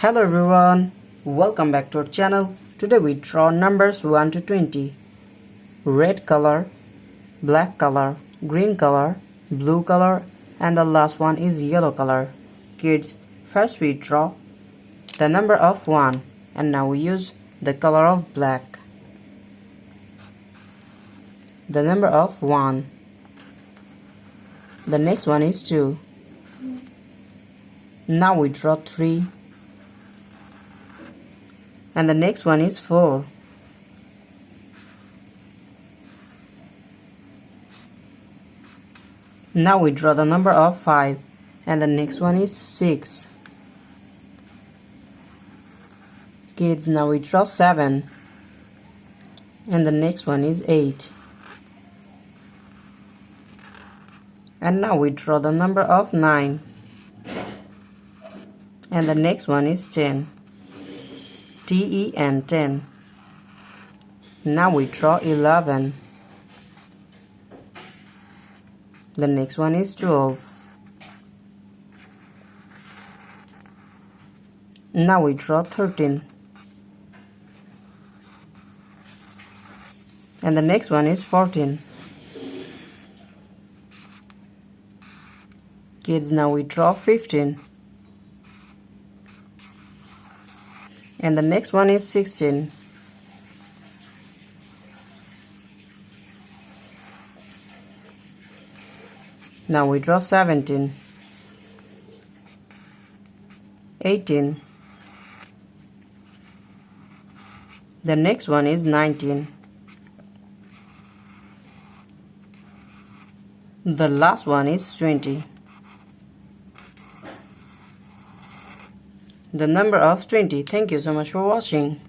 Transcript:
Hello everyone, welcome back to our channel. Today we draw numbers 1 to 20. Red color, black color, green color, blue color, and the last one is yellow color. Kids, first we draw the number of 1 and now we use the color of black. The number of 1. The next one is 2. Now we draw 3. And the next one is 4. Now we draw the number of 5 and the next one is 6. Kids, now we draw 7 and the next one is 8. And now we draw the number of 9 and the next one is 10. TEN 10. Now we draw 11. The next one is 12. Now we draw 13. And the next one is 14. Kids, now we draw 15. And the next one is 16. Now we draw 17. 18. The next one is 19. The last one is 20. The number of 20. Thank you so much for watching.